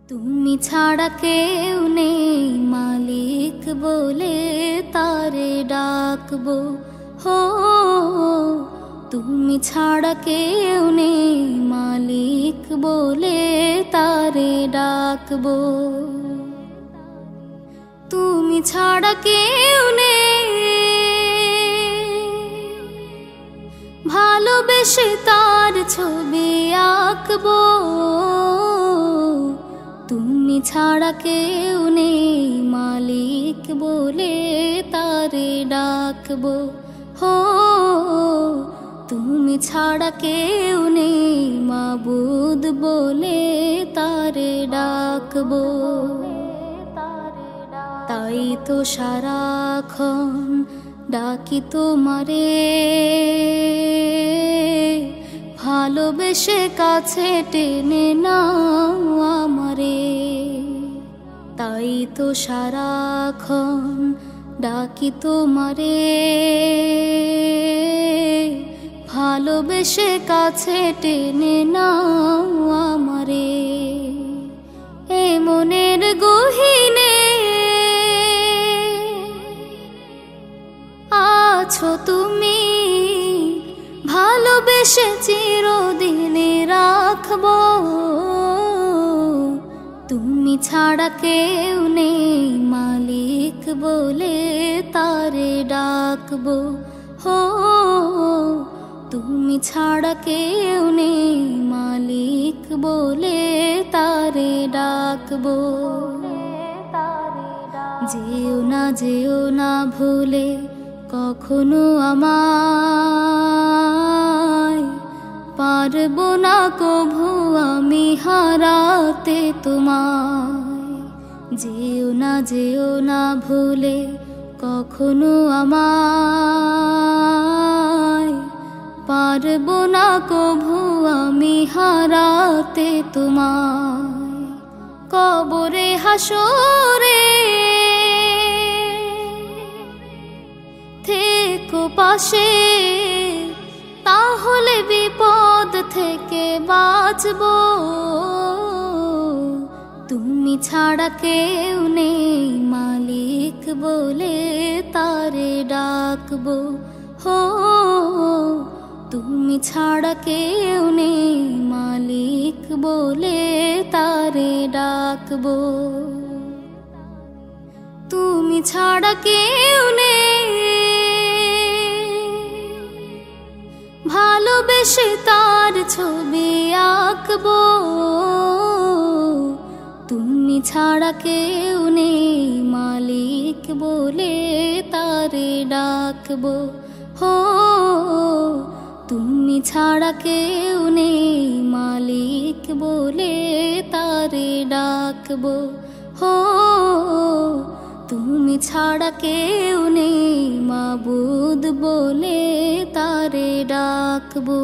তুমি ছাড়া কেউ নেই মালিক বলে তারে ডাকবো। হো তুমি ছাড়া কেউ নেই মালিক বলে তারে ডাকবো। তুমি ছাড়া কেউ নেই ভালোবেসে তার ছবি আঁকবো। তুমি ছাড়া কেউ নেই মালিক বলে তারে ডাকবো। হো তুমি ছাড়া কেউ নেই মাবুদ বলে তারে ডাকবো। তাই তো সারাক্ষণ ডাকি তোমারে, ভালোবেসে কাছে টেনে নাও আমারে। তাই তো সারাক্ষণ ডাকি তোমারে, ভালোবেসে কাছে টেনে নাও আমারে। এ মনের গহীনে আছো তুমি, ভালোবেসে চিরদিনে রাখবো। তুমি ছাড়া কেউ নেই মালিক বলে তারে ডাকবো। হো তুমি ছাড়া কেউ নেই মালিক বলে তারে ডাকবো। যেও না ভুলে কখনো আমায়, পারবো না কভু আমি হারাতে তোমায়। যেও না ভুলে কখনো আমায়, পারবো না কভু আমি হারাতে তোমায়। কবরে হাসরে থেকো পাশে, তাহলে বিপদ থেকে বাঁচবো। তুমি ছাড়া কেউ নেই মালিক বলে তারে ডাকবো। হো তুমি ছাড়া কেউ নেই মালিক বলে তারে ডাকবো। তুমি ছাড়া কেউ নেই ভালোবেসে তার ছবি আঁকবো। তুমি ছাড়া কেউ নেই মালিক বলে তারে ডাকবো। হো তুমি ছাড়া কেউ নেই মালিক বলে তারে ডাকবো। হো তুমি ছাড়া কেউ নেই মাবুদ বলে তারে ডাকবো।